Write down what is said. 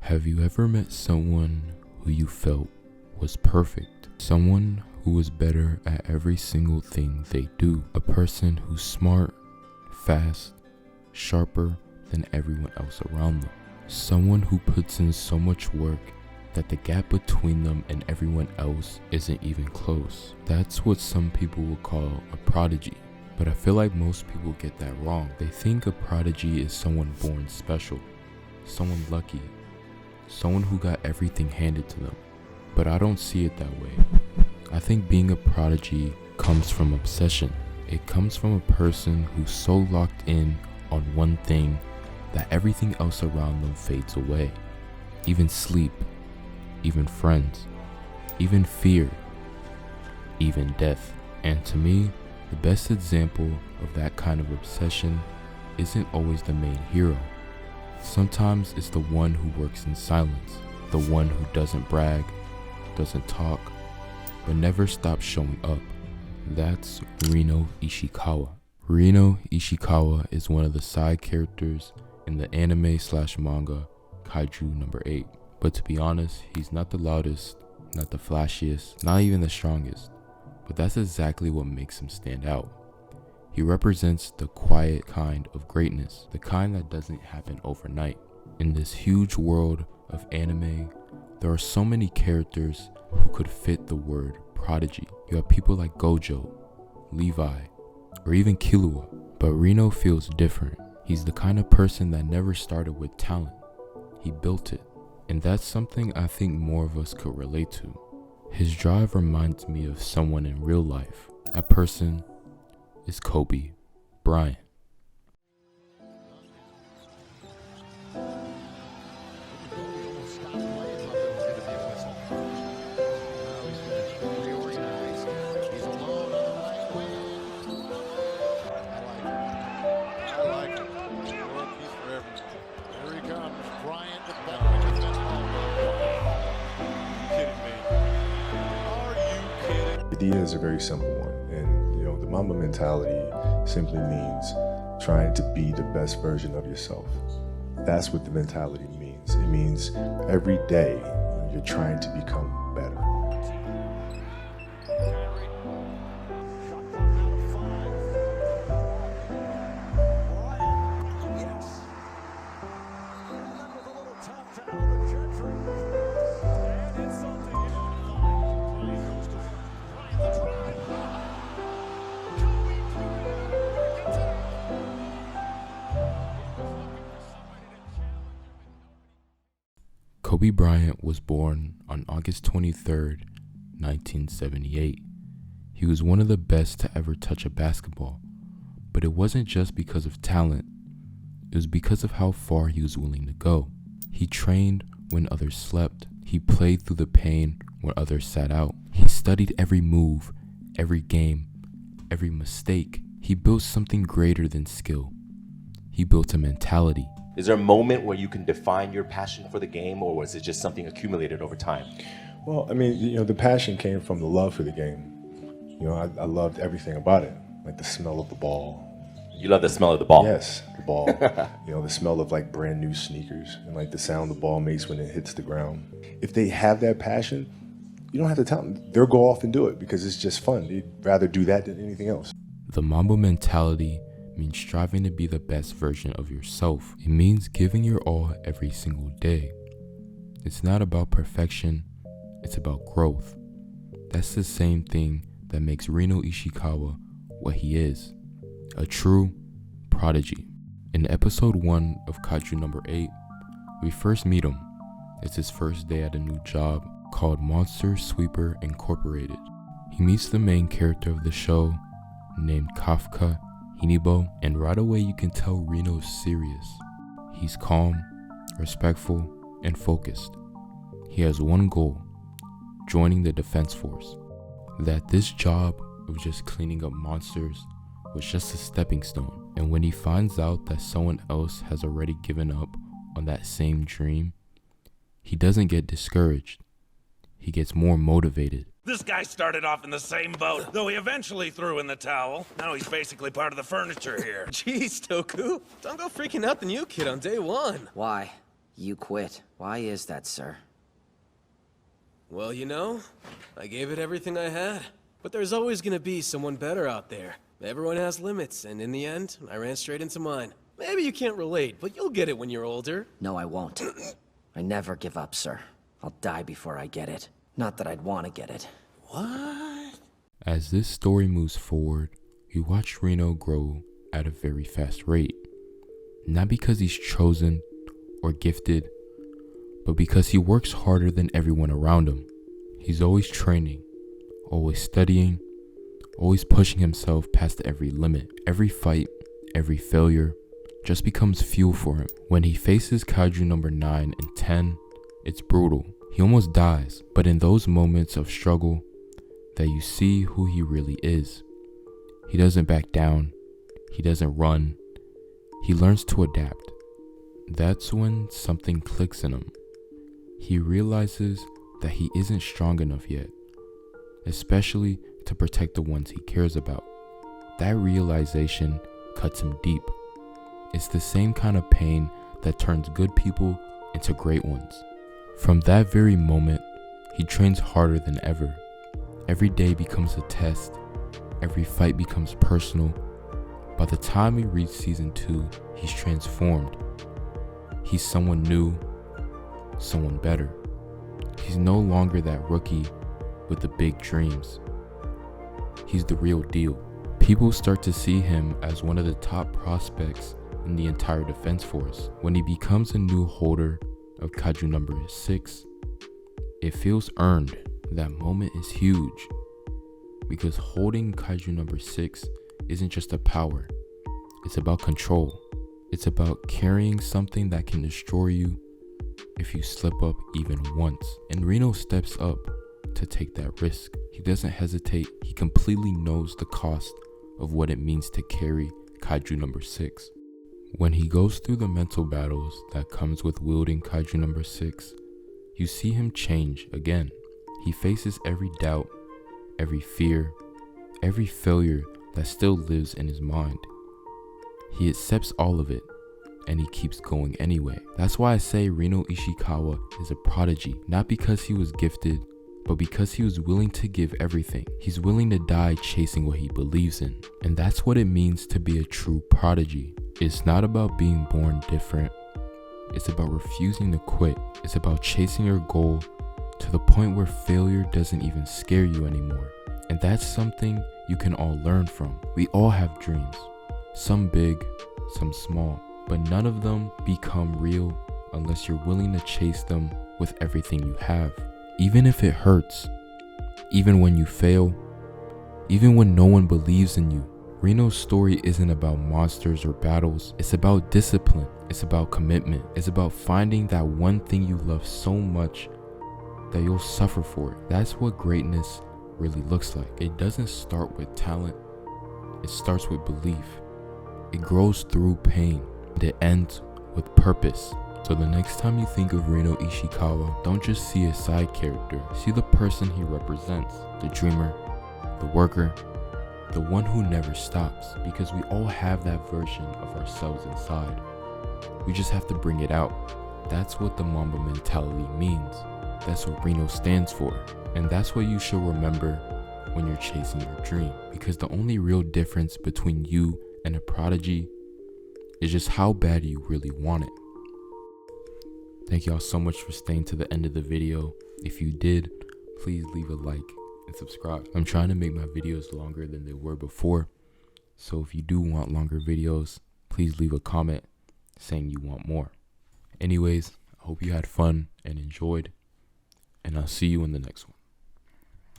Have you ever met someone who you felt was perfect? Someone who was better at every single thing they do. A person who's smart, fast, sharper than everyone else around them. Someone who puts in so much work that the gap between them and everyone else isn't even close. That's what some people will call a prodigy. But I feel like most people get that wrong. They think a prodigy is someone born special, someone lucky, someone who got everything handed to them. But I don't see it that way. I think being a prodigy comes from obsession. It comes from a person who's so locked in on one thing that everything else around them fades away. Even sleep, even friends, even fear, even death. And to me, the best example of that kind of obsession isn't always the main hero. Sometimes it's the one who works in silence, the one who doesn't brag, doesn't talk, but never stops showing up. That's Reno Ichikawa. Reno Ichikawa is one of the side characters in the anime/manga Kaiju number 8. But to be honest, he's not the loudest, not the flashiest, not even the strongest. But that's exactly what makes him stand out. He represents the quiet kind of greatness, the kind that doesn't happen overnight. In this huge world of anime, there are so many characters who could fit the word prodigy. You have people like Gojo, Levi, or even Killua. But Reno feels different. He's the kind of person that never started with talent. He built it. And that's something I think more of us could relate to. His drive reminds me of someone in real life. That person is Kobe Bryant. The idea is a very simple one, and the Mamba mentality simply means trying to be the best version of yourself. That's what the mentality means. It means every day you're trying to become better. Kobe Bryant was born on August 23rd, 1978. He was one of the best to ever touch a basketball, but it wasn't just because of talent. It was because of how far he was willing to go. He trained when others slept. He played through the pain when others sat out. He studied every move, every game, every mistake. He built something greater than skill. He built a mentality. Is there a moment where you can define your passion for the game, or was it just something accumulated over time? Well, I mean, the passion came from the love for the game. I loved everything about it, like the smell of the ball. You love the smell of the ball? Yes, the ball. The smell of like brand new sneakers and like the sound the ball makes when it hits the ground. If they have that passion, you don't have to tell them. They'll go off and do it because it's just fun. They'd rather do that than anything else. The Mamba mentality means striving to be the best version of yourself. It means giving your all every single day. It's not about perfection, it's about growth. That's the same thing that makes Reno Ichikawa what he is, a true prodigy. In episode 1 of Kaiju number 8, we first meet him. It's his first day at a new job called Monster Sweeper Incorporated. He meets the main character of the show named Kafka Hinibo, and right away you can tell Reno's serious. He's calm, respectful, and focused. He has one goal: joining the defense force. That this job of just cleaning up monsters was just a stepping stone. And when he finds out that someone else has already given up on that same dream, he doesn't get discouraged. He gets more motivated. This guy started off in the same boat, though he eventually threw in the towel. Now he's basically part of the furniture here. Jeez, Toku. Don't go freaking out the new kid on day one. Why? You quit. Why is that, sir? Well, you know, I gave it everything I had. But there's always gonna be someone better out there. Everyone has limits, and in the end, I ran straight into mine. Maybe you can't relate, but you'll get it when you're older. No, I won't. I never give up, sir. I'll die before I get it. Not that I'd want to get it. What? As this story moves forward, we watch Reno grow at a very fast rate. Not because he's chosen or gifted, but because he works harder than everyone around him. He's always training, always studying, always pushing himself past every limit. Every fight, every failure just becomes fuel for him. When he faces Kaiju number 9 and 10, it's brutal. He almost dies, but in those moments of struggle that you see who he really is. He doesn't back down, he doesn't run, he learns to adapt. That's when something clicks in him. He realizes that he isn't strong enough yet, especially to protect the ones he cares about. That realization cuts him deep. It's the same kind of pain that turns good people into great ones. From that very moment, he trains harder than ever. Every day becomes a test. Every fight becomes personal. By the time we reach season 2, he's transformed. He's someone new, someone better. He's no longer that rookie with the big dreams. He's the real deal. People start to see him as one of the top prospects in the entire defense force. When he becomes a new holder of Kaiju number 6, it feels earned. That moment is huge, because holding Kaiju number 6 isn't just a power, it's about control. It's about carrying something that can destroy you if you slip up even once. And Reno steps up to take that risk. He doesn't hesitate. He completely knows the cost of what it means to carry Kaiju number 6. When he goes through the mental battles that comes with wielding Kaiju number 6, you see him change again. He faces every doubt, every fear, every failure that still lives in his mind. He accepts all of it, and he keeps going anyway. That's why I say Reno Ichikawa is a prodigy, not because he was gifted, but because he was willing to give everything. He's willing to die chasing what he believes in. And that's what it means to be a true prodigy. It's not about being born different. It's about refusing to quit. It's about chasing your goal to the point where failure doesn't even scare you anymore. And that's something you can all learn from. We all have dreams, some big, some small, but none of them become real unless you're willing to chase them with everything you have. Even if it hurts, even when you fail, even when no one believes in you. Reno's story isn't about monsters or battles. It's about discipline. It's about commitment. It's about finding that one thing you love so much that you'll suffer for it. That's what greatness really looks like. It doesn't start with talent. It starts with belief. It grows through pain, and it ends with purpose. So the next time you think of Reno Ichikawa, don't just see a side character. See the person he represents. The dreamer, the worker, the one who never stops. Because we all have that version of ourselves inside. We just have to bring it out. That's what the Mamba mentality means. That's what Reno stands for. And that's what you should remember when you're chasing your dream. Because the only real difference between you and a prodigy is just how bad you really want it. Thank y'all so much for staying to the end of the video. If you did, please leave a like and subscribe. I'm trying to make my videos longer than they were before. So if you do want longer videos, please leave a comment saying you want more. Anyways, I hope you had fun and enjoyed, and I'll see you in the next one.